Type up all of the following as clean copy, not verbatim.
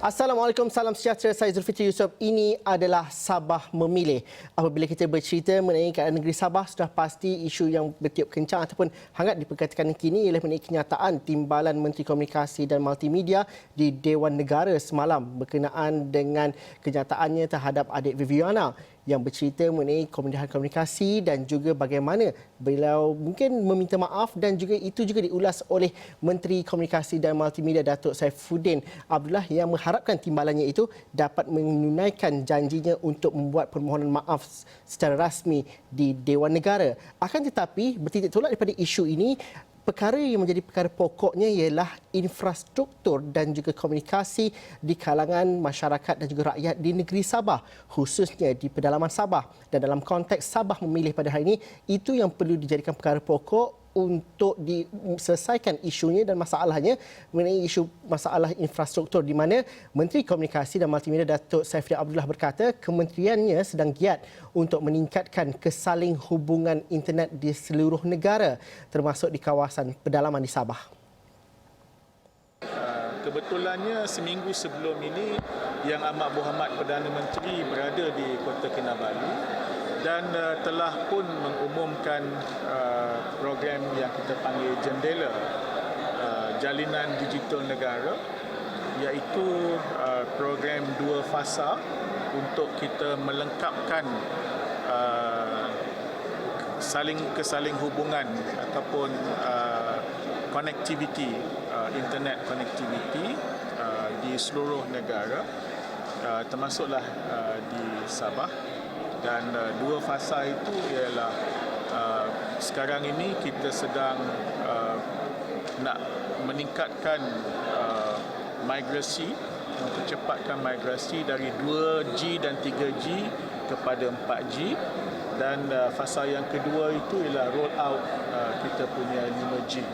Assalamualaikum, salam sejahtera. Saya Zulfikri Yusof. Ini adalah Sabah Memilih. Apabila kita bercerita mengenai keadaan negeri Sabah, sudah pasti isu yang bertiup kencang ataupun hangat diperkatakan kini ialah mengenai kenyataan Timbalan Menteri Komunikasi dan Multimedia di Dewan Negara semalam berkenaan dengan kenyataannya terhadap adik Viviana yang bercerita mengenai kemudahan komunikasi dan juga bagaimana beliau mungkin meminta maaf, dan juga itu juga diulas oleh Menteri Komunikasi dan Multimedia Datuk Saifuddin Abdullah yang mengharapkan timbalannya itu dapat menunaikan janjinya untuk membuat permohonan maaf secara rasmi di Dewan Negara. Akan tetapi bertitik tolak daripada isu ini, perkara yang menjadi perkara pokoknya ialah infrastruktur dan juga komunikasi di kalangan masyarakat dan juga rakyat di negeri Sabah, khususnya di pedalaman Sabah. Dan dalam konteks Sabah Memilih pada hari ini, itu yang perlu dijadikan perkara pokok untuk diselesaikan isunya dan masalahnya mengenai isu masalah infrastruktur, di mana Menteri Komunikasi dan Multimedia Datuk Saifuddin Abdullah berkata kementeriannya sedang giat untuk meningkatkan kesaling hubungan internet di seluruh negara, termasuk di kawasan pedalaman di Sabah. Kebetulannya seminggu sebelum ini Yang Amat Berhormat Perdana Menteri berada di Kota Kinabalu dan telah pun mengumumkan program yang kita panggil Jendela Jalinan Digital Negara, iaitu program dua fasa untuk kita melengkapkan kesaling hubungan ataupun konektiviti, internet konektiviti di seluruh negara, termasuklah di Sabah. Dan dua fasa itu ialah sekarang ini kita sedang nak meningkatkan migrasi, mempercepatkan migrasi dari 2G dan 3G kepada 4G, dan fasa yang kedua itu ialah roll out kita punya 5G.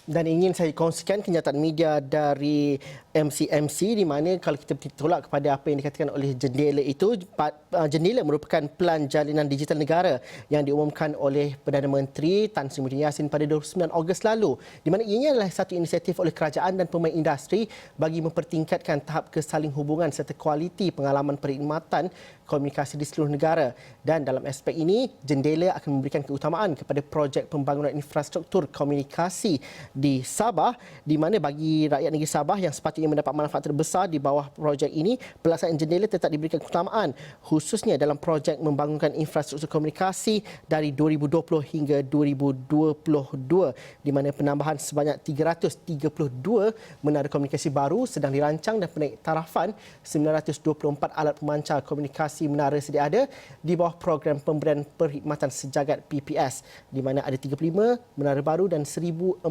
Dan ingin saya kongsikan kenyataan media dari MCMC, di mana kalau kita tolak kepada apa yang dikatakan oleh Jendela itu, Jendela merupakan pelan jalinan digital negara yang diumumkan oleh Perdana Menteri Tan Sri Muhyiddin Yassin pada 29 Ogos lalu, di mana ianya adalah satu inisiatif oleh kerajaan dan pemain industri bagi mempertingkatkan tahap kesaling hubungan serta kualiti pengalaman perkhidmatan komunikasi di seluruh negara. Dan dalam aspek ini, Jendela akan memberikan keutamaan kepada projek pembangunan infrastruktur komunikasi di Sabah, di mana bagi rakyat negeri Sabah yang sepatutnya mendapat manfaat terbesar di bawah projek ini, pelaksanaan Jendela tetap diberikan keutamaan, khususnya dalam projek membangunkan infrastruktur komunikasi dari 2020 hingga 2022, di mana penambahan sebanyak 332 menara komunikasi baru sedang dirancang dan penaiktaraffan 924 alat pemancar komunikasi menara sedia ada di bawah program pemberian perkhidmatan sejagat PPS, di mana ada 35 menara baru dan 1048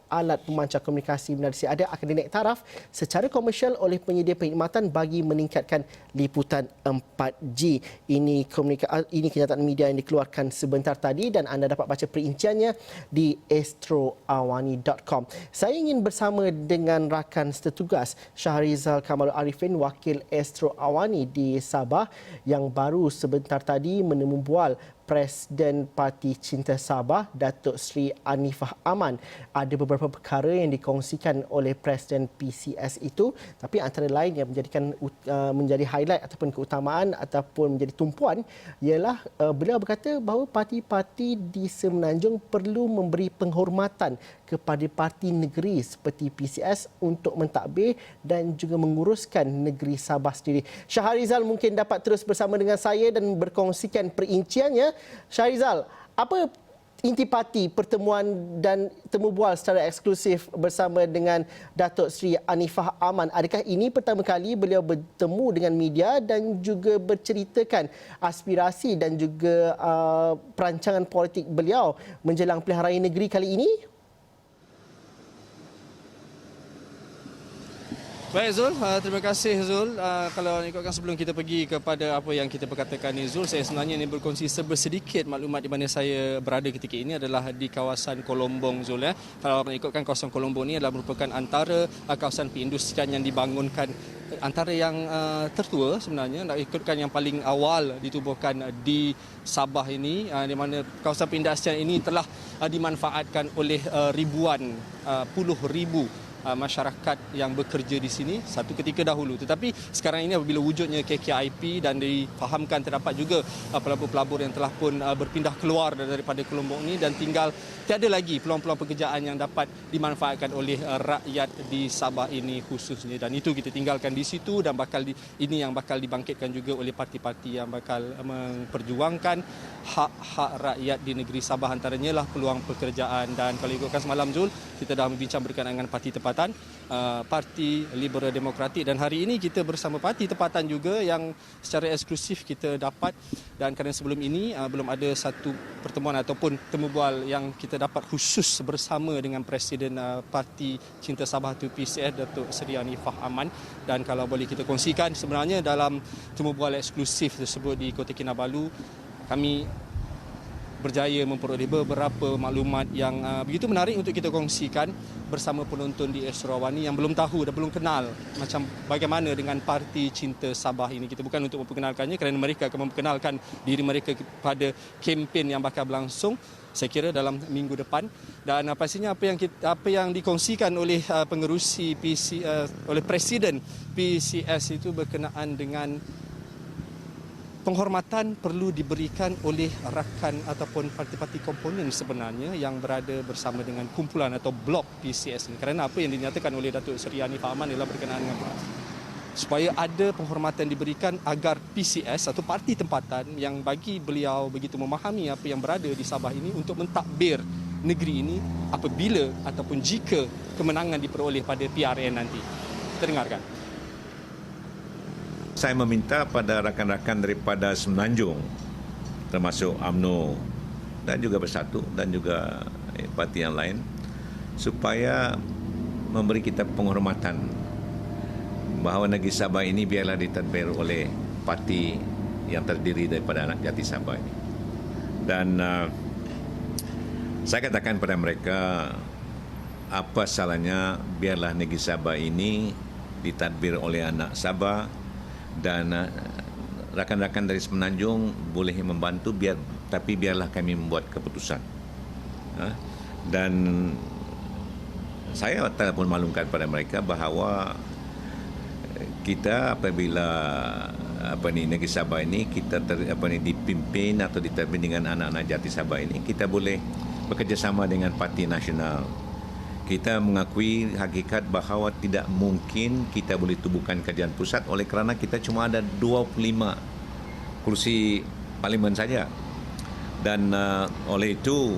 alat pemancar komunikasi menara sedia ada akan dinaik taraf secara komersial oleh penyedia perkhidmatan bagi meningkatkan liputan 4G. Ini kenyataan media yang dikeluarkan sebentar tadi, dan anda dapat baca perinciannya di astroawani.com. Saya ingin bersama dengan rakan setugas Shahrizal Kamalul Arifin, wakil Astro Awani di Sabah, yang baru sebentar tadi menemu bual Presiden Parti Cinta Sabah, Datuk Seri Anifah Aman. Ada beberapa perkara yang dikongsikan oleh Presiden PCS itu, tapi antara lain yang menjadi highlight ataupun keutamaan ataupun menjadi tumpuan ialah beliau berkata bahawa parti-parti di Semenanjung perlu memberi penghormatan kepada parti negeri seperti PCS untuk mentadbir dan juga menguruskan negeri Sabah sendiri. Shahrizal mungkin dapat terus bersama dengan saya dan berkongsikan perinciannya. Shahrizal, apa intipati pertemuan dan temu bual secara eksklusif bersama dengan Datuk Seri Anifah Aman? Adakah ini pertama kali beliau bertemu dengan media dan juga berceritakan aspirasi dan juga perancangan politik beliau menjelang pilihan raya negeri kali ini? Baik Zul, terima kasih Zul. Kalau ikutkan sebelum kita pergi kepada apa yang kita perkatakan ni Zul, saya sebenarnya ini berkongsi sedikit maklumat di mana saya berada ketika ini adalah di kawasan Kolombong Zul. Kalau ikutkan kawasan Kolombong ni adalah merupakan antara kawasan perindustrian yang dibangunkan, antara yang tertua sebenarnya, nak ikutkan yang paling awal ditubuhkan di Sabah ini, di mana kawasan perindustrian ini telah dimanfaatkan oleh ribuan, puluh ribu masyarakat yang bekerja di sini satu ketika dahulu. Tetapi sekarang ini apabila wujudnya KKIP dan difahamkan terdapat juga pelabur-pelabur yang telah pun berpindah keluar daripada Kolombong ini dan tinggal tiada lagi peluang-peluang pekerjaan yang dapat dimanfaatkan oleh rakyat di Sabah ini khususnya. Dan itu kita tinggalkan di situ dan ini yang bakal dibangkitkan juga oleh parti-parti yang bakal memperjuangkan hak-hak rakyat di negeri Sabah, antaranya lah peluang pekerjaan. Dan kalau ikutkan semalam Zul, kita dah berbincang berkenaan dengan parti tempatan, Parti Liberal Demokratik, dan hari ini kita bersama parti tempatan juga yang secara eksklusif kita dapat, dan kerana sebelum ini belum ada satu pertemuan ataupun temu bual yang kita dapat khusus bersama dengan Presiden Parti Cinta Sabah itu PCS, Datuk Seri Anifah Aman. Dan kalau boleh kita kongsikan, sebenarnya dalam temu bual eksklusif tersebut di Kota Kinabalu, kami berjaya memperoleh beberapa maklumat yang begitu menarik untuk kita kongsikan bersama penonton di Esrawani yang belum tahu dan belum kenal macam bagaimana dengan Parti Cinta Sabah ini. Kita bukan untuk memperkenalkannya kerana mereka akan memperkenalkan diri mereka kepada kempen yang bakal berlangsung saya kira dalam minggu depan. Dan pastinya apa yang dikongsikan oleh pengerusi oleh Presiden PCS itu berkenaan dengan penghormatan perlu diberikan oleh rakan ataupun parti-parti komponen sebenarnya yang berada bersama dengan kumpulan atau blok PCS ini. Kerana apa yang dinyatakan oleh Datuk Seri Anifah Aman ialah berkenaan dengan supaya ada penghormatan diberikan agar PCS atau parti tempatan yang bagi beliau begitu memahami apa yang berada di Sabah ini untuk mentadbir negeri ini apabila ataupun jika kemenangan diperoleh pada PRN nanti. Kita dengarkan. Saya meminta pada rakan-rakan daripada Semenanjung, termasuk UMNO dan juga Bersatu dan juga parti yang lain, supaya memberi kita penghormatan bahawa negeri Sabah ini biarlah ditadbir oleh parti yang terdiri daripada anak jati Sabah ini. Dan saya katakan pada mereka, apa salahnya biarlah negeri Sabah ini ditadbir oleh anak Sabah, dan rakan-rakan dari Semenanjung boleh membantu, tapi biarlah kami membuat keputusan. Dan saya telah pun maklumkan pada mereka bahawa kita apabila negeri Sabah ini kita dipimpin atau ditadbir dengan anak-anak jati Sabah ini, kita boleh bekerjasama dengan Parti Nasional. Kita mengakui hakikat bahawa tidak mungkin kita boleh tubuhkan kajian pusat oleh kerana kita cuma ada 25 kursi parlimen saja. Dan oleh itu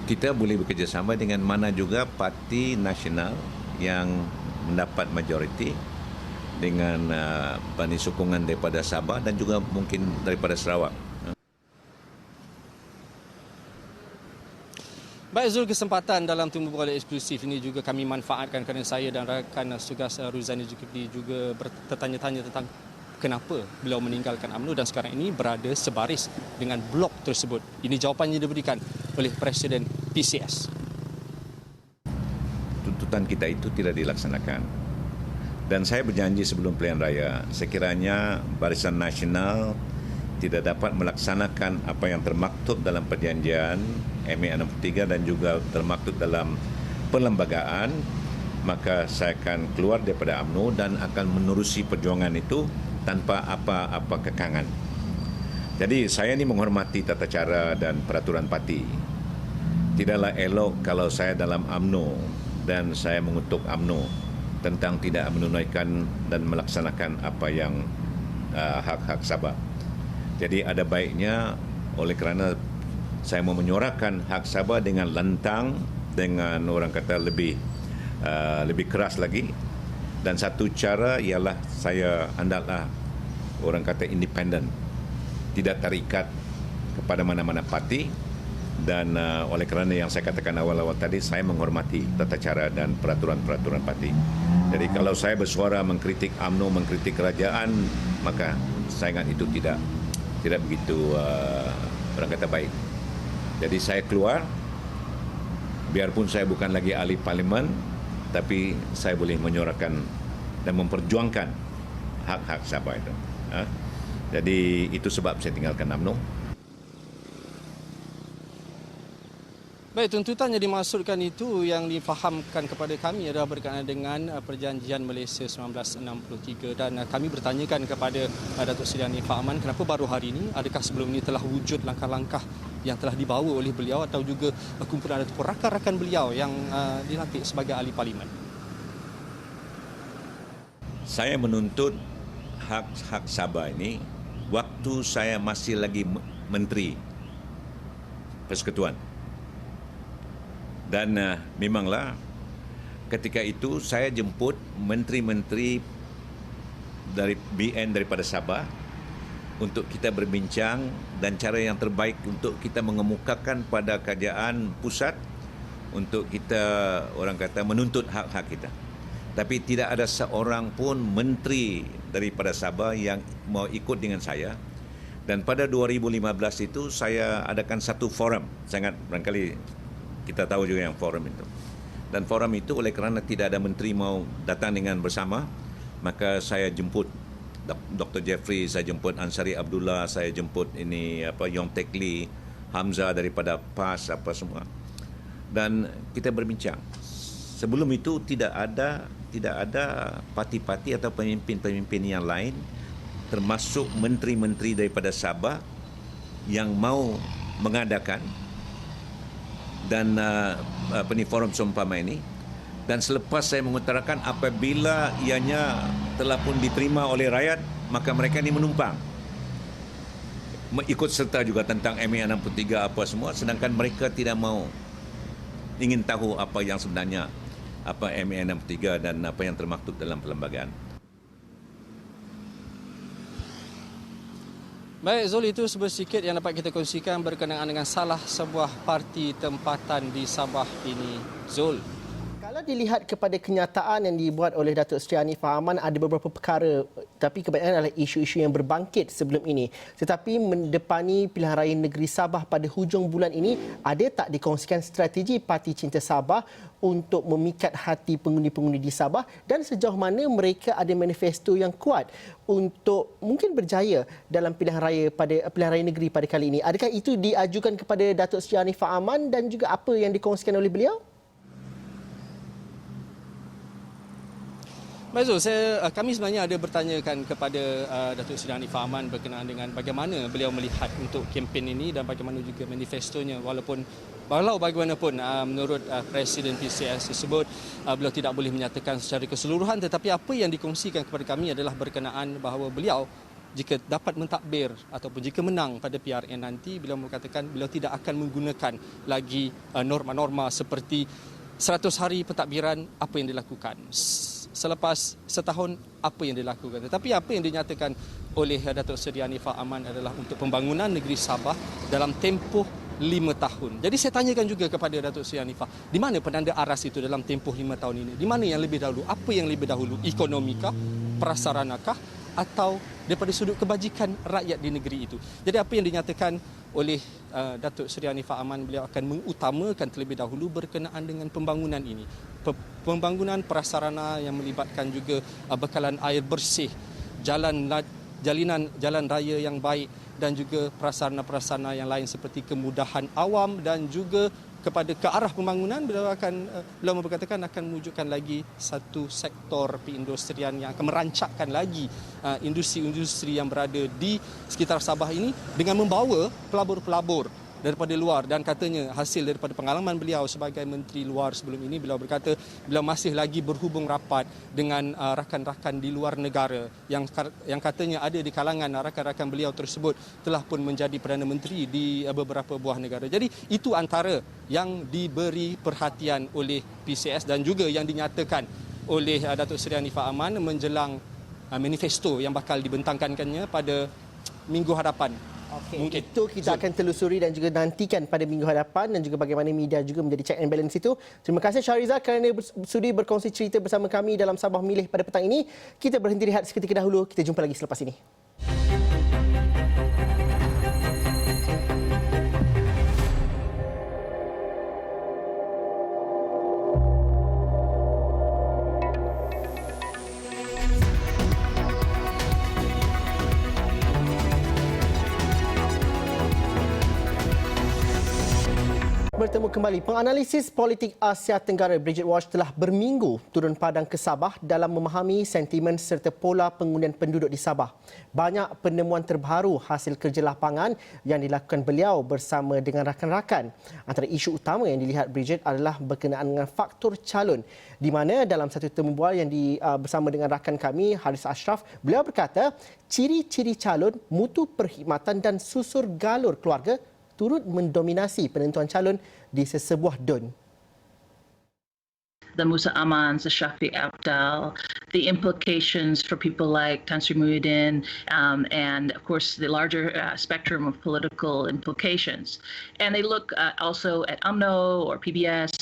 kita boleh bekerjasama dengan mana juga Parti Nasional yang mendapat majoriti dengan sokongan daripada Sabah dan juga mungkin daripada Sarawak. Baik Zul, kesempatan dalam temu bual eksklusif ini juga kami manfaatkan kerana saya dan rakan tugas Ruzani Zulkifli juga bertanya-tanya tentang kenapa beliau meninggalkan UMNO dan sekarang ini berada sebaris dengan blok tersebut. Ini jawapannya diberikan oleh Presiden PCS. Tuntutan kita itu tidak dilaksanakan. Dan saya berjanji sebelum pilihan raya, sekiranya Barisan Nasional tidak dapat melaksanakan apa yang termaktub dalam perjanjian MA 63 dan juga termaktub dalam perlembagaan, maka saya akan keluar daripada UMNO dan akan menerusi perjuangan itu tanpa apa-apa kekangan. Jadi saya ini menghormati tata cara dan peraturan parti. Tidaklah elok kalau saya dalam UMNO dan saya mengutuk UMNO tentang tidak menunaikan dan melaksanakan apa yang hak-hak Sabah. Jadi ada baiknya oleh kerana saya mau menyuarakan hak Sabah dengan lantang, dengan orang kata lebih keras lagi. Dan satu cara ialah saya hendaklah orang kata independen, tidak terikat kepada mana-mana parti. Dan oleh kerana yang saya katakan awal-awal tadi, saya menghormati tata cara dan peraturan-peraturan parti. Jadi kalau saya bersuara mengkritik UMNO, mengkritik kerajaan, maka saya ingat itu tidak begitu orang kata baik. Jadi saya keluar, biarpun saya bukan lagi ahli parlimen, tapi saya boleh menyuarakan dan memperjuangkan hak-hak Sabah itu. Jadi itu sebab saya tinggalkan UMNO. Baik, tuntutan yang dimaksudkan itu yang difahamkan kepada kami adalah berkenaan dengan Perjanjian Malaysia 1963 dan kami bertanyakan kepada Datuk Seri Hanifah Aman kenapa baru hari ini, adakah sebelum ini telah wujud langkah-langkah yang telah dibawa oleh beliau atau juga kumpulan ataupun rakan-rakan beliau yang dilantik sebagai ahli parlimen. Saya menuntut hak-hak Sabah ini waktu saya masih lagi Menteri Persekutuan. Dan memanglah ketika itu saya jemput menteri-menteri dari BN daripada Sabah untuk kita berbincang dan cara yang terbaik untuk kita mengemukakan pada kerajaan pusat untuk kita orang kata menuntut hak-hak kita. Tapi tidak ada seorang pun menteri daripada Sabah yang mau ikut dengan saya. Dan pada 2015 itu saya adakan satu forum, sangat barangkali kita tahu juga yang forum itu. Dan forum itu oleh kerana tidak ada menteri mau datang dengan bersama, maka saya jemput Dr. Jeffrey, saya jemput Ansari Abdullah, saya jemput Yong Teck Lee, Hamzah daripada PAS apa semua. Dan kita berbincang. Sebelum itu tidak ada parti-parti atau pemimpin-pemimpin yang lain termasuk menteri-menteri daripada Sabah yang mau mengadakan dan forum seumpama ini. Dan selepas saya mengutarakan apabila ianya telah pun diterima oleh rakyat, maka mereka ini menumpang ikut serta juga tentang MA 63 apa semua, sedangkan mereka tidak mau ingin tahu apa yang sebenarnya apa MA 63 dan apa yang termaktub dalam perlembagaan. Baik Zul, itu sedikit yang dapat kita kongsikan berkenaan dengan salah sebuah parti tempatan di Sabah ini, Zul. Kalau dilihat kepada kenyataan yang dibuat oleh Datuk Seri Hanifah Aman, ada beberapa perkara, tapi kebanyakan adalah isu-isu yang berbangkit sebelum ini. Tetapi mendepani pilihan raya negeri Sabah pada hujung bulan ini, ada tak dikongsikan strategi Parti Cinta Sabah untuk memikat hati pengundi-pengundi di Sabah dan sejauh mana mereka ada manifesto yang kuat untuk mungkin berjaya dalam pilihan raya negeri pada kali ini? Adakah itu diajukan kepada Datuk Seri Hanifah Aman dan juga apa yang dikongsikan oleh beliau? Baik Zul, kami sebenarnya ada bertanyakan kepada Datuk Seri Hanifah Aman berkenaan dengan bagaimana beliau melihat untuk kempen ini dan bagaimana juga manifestonya, walau bagaimanapun menurut Presiden PCS tersebut beliau tidak boleh menyatakan secara keseluruhan, tetapi apa yang dikongsikan kepada kami adalah berkenaan bahawa beliau jika dapat mentadbir ataupun jika menang pada PRN nanti, beliau mengatakan beliau tidak akan menggunakan lagi norma-norma seperti 100 hari pentadbiran apa yang dilakukan. Selepas setahun apa yang dilakukan. Tetapi apa yang dinyatakan oleh Datuk Seri Hanifah Aman adalah untuk pembangunan negeri Sabah dalam tempoh 5 tahun. Jadi saya tanyakan juga kepada Datuk Seri Hanifah, di mana penanda aras itu dalam tempoh 5 tahun ini? Di mana yang lebih dahulu? Apa yang lebih dahulu? Ekonomikah? Prasaranakah? Atau daripada sudut kebajikan rakyat di negeri itu? Jadi apa yang dinyatakan oleh Datuk Seri Hanifah Aman, beliau akan mengutamakan terlebih dahulu berkenaan dengan pembangunan ini. Pembangunan prasarana yang melibatkan juga bekalan air bersih, jalan raya yang baik dan juga prasarana-prasarana yang lain seperti kemudahan awam dan juga ke arah pembangunan beliau berkatakan akan mewujudkan lagi satu sektor perindustrian yang akan merancakkan lagi industri-industri yang berada di sekitar Sabah ini dengan membawa pelabur-pelabur daripada luar. Dan katanya hasil daripada pengalaman beliau sebagai menteri luar sebelum ini, beliau berkata beliau masih lagi berhubung rapat dengan rakan-rakan di luar negara yang katanya ada di kalangan rakan-rakan beliau tersebut telah pun menjadi Perdana Menteri di beberapa buah negara. Jadi itu antara yang diberi perhatian oleh PCS dan juga yang dinyatakan oleh Datuk Seri Hanifah Aman menjelang manifesto yang bakal dibentangkannya pada minggu hadapan Okey, Mungkin. itu kita akan telusuri dan juga nantikan pada minggu hadapan dan juga bagaimana media juga menjadi check and balance itu. Terima kasih Syahriza kerana sudi berkongsi cerita bersama kami dalam Sabah Milih pada petang ini. Kita berhenti rehat seketika dahulu. Kita jumpa lagi selepas ini. Bertemu kembali. Penganalisis politik Asia Tenggara Bridget Walsh telah berminggu turun padang ke Sabah dalam memahami sentimen serta pola pengundian penduduk di Sabah. Banyak penemuan terbaru hasil kerja lapangan yang dilakukan beliau bersama dengan rakan-rakan. Antara isu utama yang dilihat Bridget adalah berkenaan dengan faktor calon, di mana dalam satu temu bual yang bersama dengan rakan kami Haris Ashraf, beliau berkata ciri-ciri calon, mutu perkhidmatan dan susur galur keluarga turut mendominasi penentuan calon di sesebuah DUN. The Musa Amans, the Shafiq Abdal, the implications for people like Tan Sri Muhyiddin, and of course the larger spectrum of political implications. And they look also at UMNO or PBS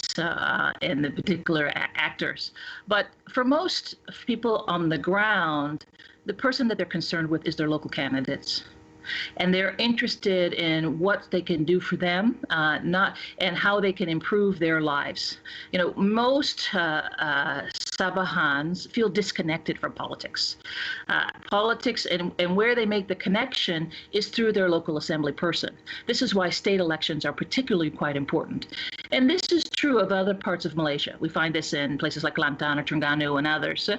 and the particular actors. But for most people on the ground, the person that they're concerned with is their local candidates. And they're interested in what they can do for them, and how they can improve their lives. You know, most Sabahans feel disconnected from politics. Politics and where they make the connection is through their local assembly person. This is why state elections are particularly quite important. And this is true of other parts of Malaysia. We find this in places like Kelantan or Terengganu and others.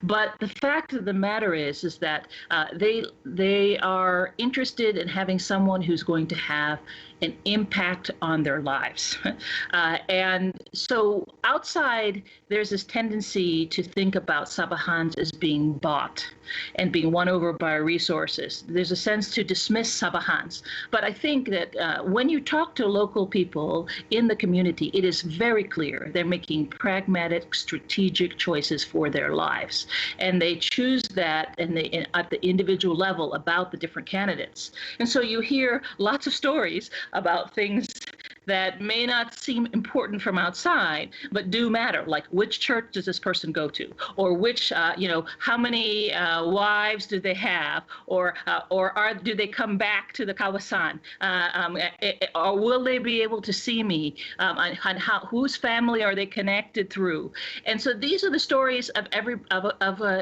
But the fact of the matter is that they are interested in having someone who's going to have an impact on their lives. And so outside, there's this tendency to think about Sabahans as being bought and being won over by resources. There's a sense to dismiss Sabahans. But I think that when you talk to local people in the community, it is very clear they're making pragmatic, strategic choices for their lives. And they choose that at the individual level about the different candidates. And so you hear lots of stories about things that may not seem important from outside, but do matter, like which church does this person go to, or which, how many wives do they have, or do they come back to the Kawasan, or will they be able to see me, and whose family are they connected through? And so these are the stories of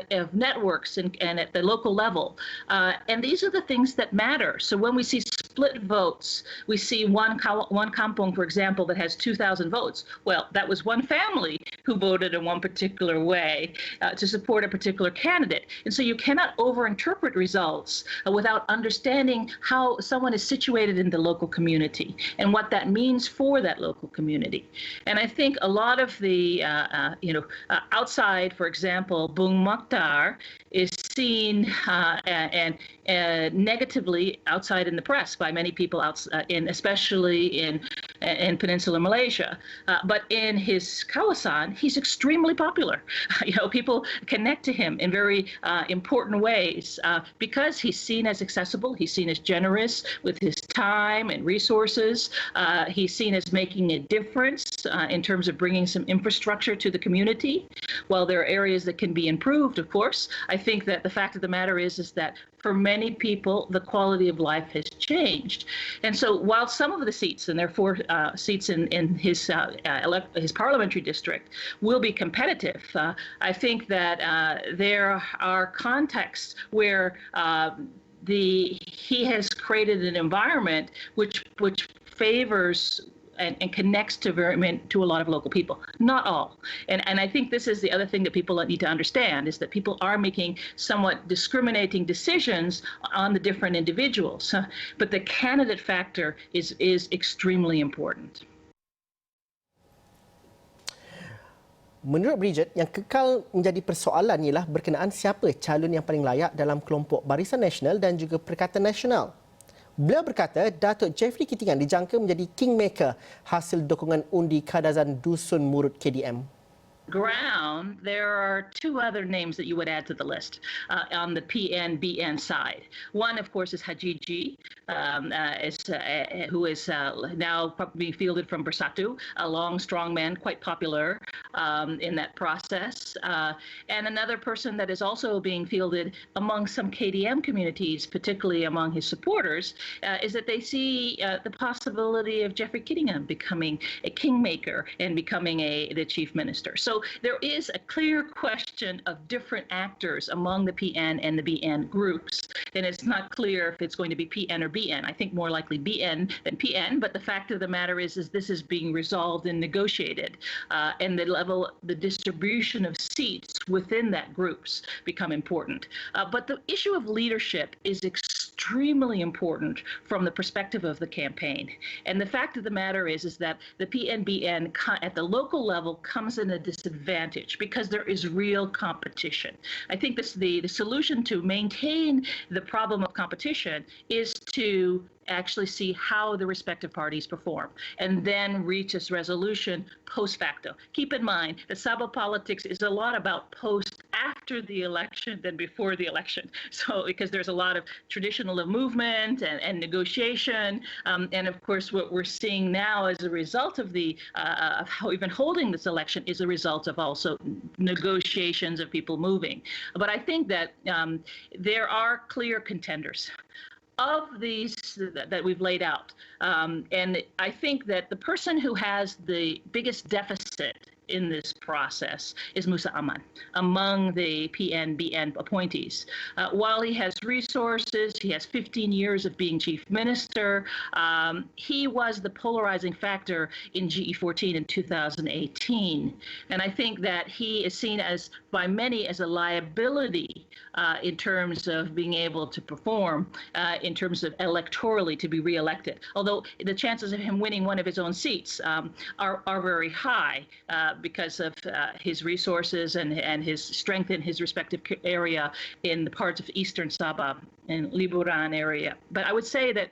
of networks and at the local level, and these are the things that matter. So when we see split votes, we see one kampung, for example, that has 2,000 votes. Well, that was one family who voted in one particular way to support a particular candidate. And so you cannot overinterpret results without understanding how someone is situated in the local community and what that means for that local community. And I think a lot of the, outside, for example, Bung Mokhtar is seen negatively outside in the press by many people, especially in Peninsular Malaysia. But in his Kawasan, he's extremely popular. People connect to him in very important ways because he's seen as accessible, he's seen as generous with his time and resources. He's seen as making a difference in terms of bringing some infrastructure to the community. While there are areas that can be improved, of course, I think that the fact of the matter is that for many people, the quality of life has changed. And so while some of the seats, and there are 4 seats in his parliamentary district, will be competitive, I think that there are contexts where he has created an environment which favors and connects to a lot of local people. Not all. And I think this is the other thing that people need to understand, is that people are making somewhat discriminating decisions on the different individuals. But the candidate factor is extremely important. Menurut Bridget, yang kekal menjadi persoalan ialah berkenaan siapa calon yang paling layak dalam kelompok Barisan Nasional dan juga Perikatan Nasional. Beliau berkata Datuk Jeffrey Kitingan dijangka menjadi kingmaker hasil dukungan undi kadazan Dusun Murut KDM. ground, there are two other names that you would add to the list on the PN-BN side. One, of course, is Hajiji, who is now being fielded from Bersatu, a long, strong man, quite popular in that process. And another person that is also being fielded among some KDM communities, particularly among his supporters, is that they see the possibility of Geoffrey Kittingham becoming a kingmaker and becoming the chief minister. So there is a clear question of different actors among the PN and the BN groups, and it's not clear if it's going to be PN or BN. I think more likely BN than PN, but the fact of the matter is this is being resolved and negotiated, and the distribution of seats within that groups become important. But the issue of leadership is extremely important from the perspective of the campaign. And the fact of the matter is that the PN-BN at the local level comes in a disadvantage because there is real competition. I think the solution to maintain the problem of competition is to actually see how the respective parties perform and then reach this resolution post facto. Keep in mind that Sabah politics is a lot about post after the election than before the election. So because there's a lot of traditional movement and negotiation, and of course what we're seeing now as a result of of how we've been holding this election is a result of also negotiations of people moving. But I think that there are clear contenders of these that we've laid out. And I think that the person who has the biggest deficit in this process is Musa Aman among the PN-BN appointees. While he has resources, he has 15 years of being chief minister, he was the polarizing factor in GE14 in 2018. And I think that he is seen by many as a liability in terms of being able to perform, in terms of electorally to be reelected. Although the chances of him winning one of his own seats are very high, because of his resources and his strength in his respective area in the parts of Eastern Sabah and Liburan area. But I would say that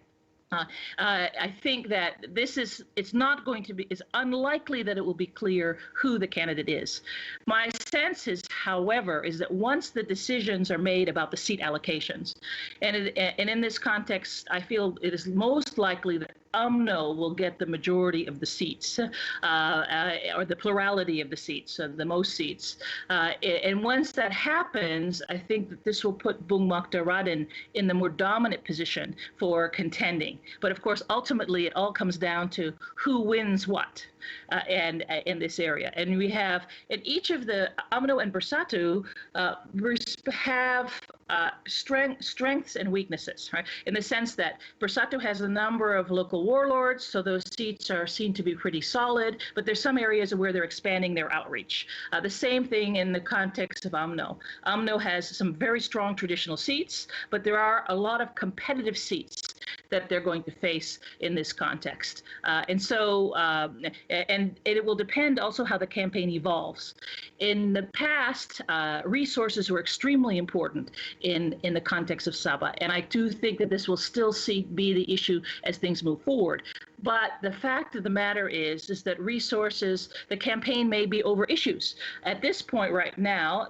I think that it's unlikely that it will be clear who the candidate is. My sense is, however, is that once the decisions are made about the seat allocations, and in this context, I feel it is most likely that UMNO will get the majority of the seats, or the plurality of the seats, the most seats. And once that happens, I think that this will put Bung Mokhtar Radin in the more dominant position for contending. But of course, ultimately, it all comes down to who wins what. And in this area, and we have in each of the UMNO and Bersatu have strengths and weaknesses, right? In the sense that Bersatu has a number of local warlords, so those seats are seen to be pretty solid. But there's some areas where they're expanding their outreach. The same thing in the context of UMNO. UMNO has some very strong traditional seats, but there are a lot of competitive seats that they're going to face in this context. And it will depend also how the campaign evolves. In the past, resources were extremely important in the context of Sabah. And I do think that this will still be the issue as things move forward. But the fact of the matter is that resources, the campaign may be over issues. At this point right now,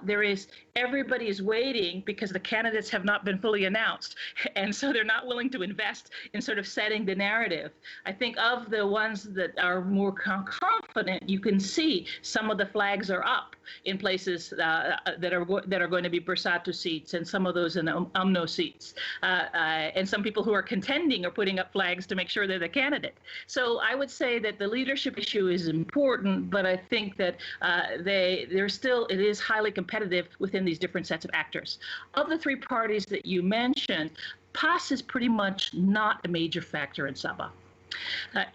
everybody is waiting because the candidates have not been fully announced. And so they're not willing to invest in sort of setting the narrative. I think of the ones that are more confident, you can see some of the flags are up in places that are going to be Bersatu seats and some of those in UMNO seats. And some people who are contending are putting up flags to make sure they're the candidate. So I would say that the leadership issue is important, but I think that it is highly competitive within these different sets of actors. Of the three parties that you mentioned, PAS is pretty much not a major factor in Sabah.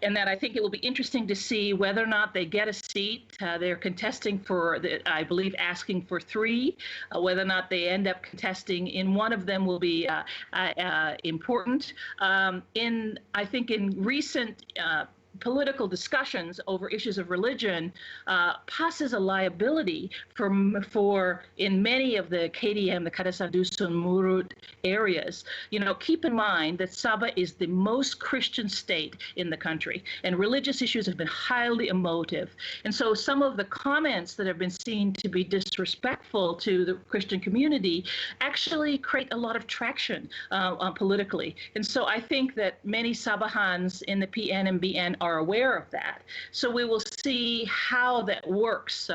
And that I think it will be interesting to see whether or not they get a seat. They're contesting I believe, asking for 3. Whether or not they end up contesting in one of them will be important. I think in recent political discussions over issues of religion passes a liability for in many of the KDM, the Kadasan Dusun Murut areas. Keep in mind that Sabah is the most Christian state in the country, and religious issues have been highly emotive. And so some of the comments that have been seen to be disrespectful to the Christian community actually create a lot of traction politically. And so I think that many Sabahans in the PN and BN are aware of that. So we will see how that works.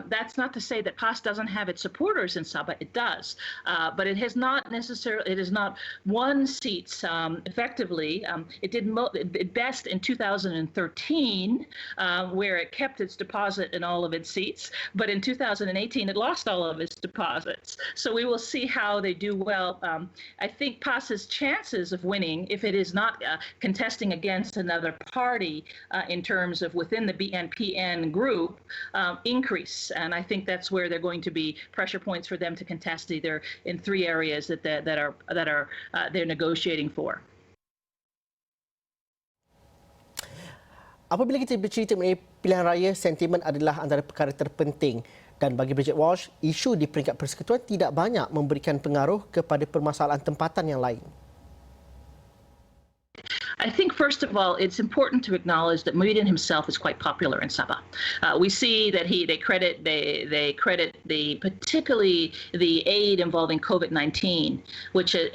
That's not to say that PAS doesn't have its supporters in Sabah. It does. But it has not won seats effectively. It did best in 2013, where it kept its deposit in all of its seats. But in 2018, it lost all of its deposits. So we will see how they do well. I think PAS's chances of winning, if it is not contesting against another party in terms of within the BNPN group, increase. And I think that's where they're going to be pressure points for them to contest either in 3 areas that they're negotiating for. Apabila kita bercerita mengenai pilihan raya, sentimen adalah antara perkara terpenting. Dan bagi Bridget Walsh, isu di peringkat persekutuan tidak banyak memberikan pengaruh kepada permasalahan tempatan yang lain. I think, first of all, it's important to acknowledge that Muhyiddin himself is quite popular in Sabah. We see that they credit particularly the aid involving COVID-19,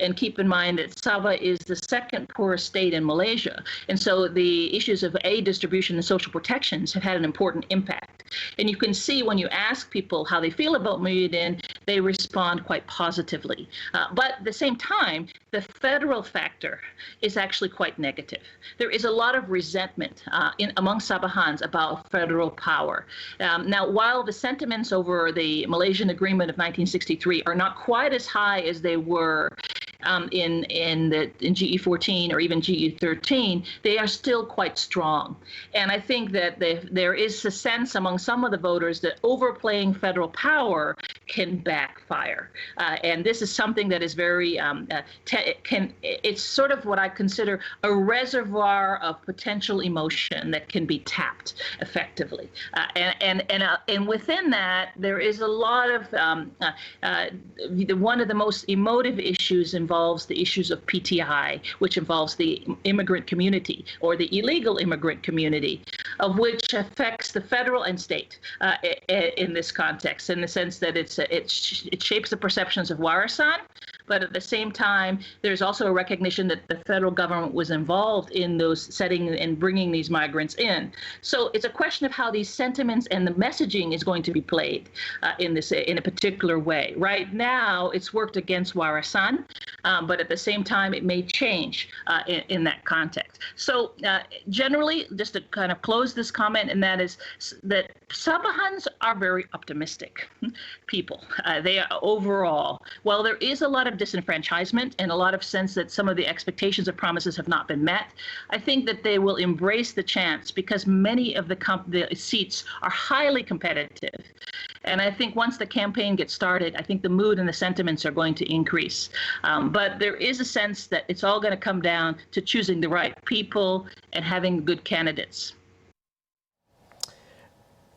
and keep in mind that Sabah is the second poorest state in Malaysia, and so the issues of aid distribution and social protections have had an important impact. And you can see when you ask people how they feel about Muhyiddin, they respond quite positively. But at the same time, the federal factor is actually quite negative. There is a lot of resentment among Sabahans about federal power. Now, while the sentiments over the Malaysian Agreement of 1963 are not quite as high as they were in GE14 or even GE13, they are still quite strong. And I think that there is a sense among some of the voters that overplaying federal power can backfire. And this is something that is very, it's sort of what I consider a reservoir of potential emotion that can be tapped effectively. And within that, there is a lot of, one of the most emotive issues involves the issues of PTI, which involves the immigrant community or the illegal immigrant community, of which affects the federal and state in this context, in the sense that it shapes the perceptions of Warasan, but at the same time, there's also a recognition that the federal government was involved in those setting and bringing these migrants in. So it's a question of how these sentiments and the messaging is going to be played in a particular way. Right now, it's worked against Warasan, but at the same time, it may change in that context. So generally, just to kind of close this comment, and that is that Sabahans are very optimistic people. They are overall, while there is a lot of disenfranchisement and a lot of sense that some of the expectations of promises have not been met, I think that they will embrace the chance because many of the seats are highly competitive. And I think once the campaign gets started, I think the mood and the sentiments are going to increase. But there is a sense that it's all going to come down to choosing the right people and having good candidates.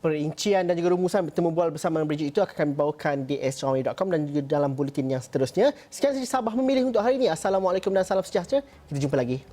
Perincian dan juga rumusan bertemu bual bersama Bridget itu akan kami bawakan di srami.com dan juga dalam buletin yang seterusnya. Sekian sahaja Sabah Memilih untuk hari ini. Assalamualaikum dan salam sejahtera. Kita jumpa lagi.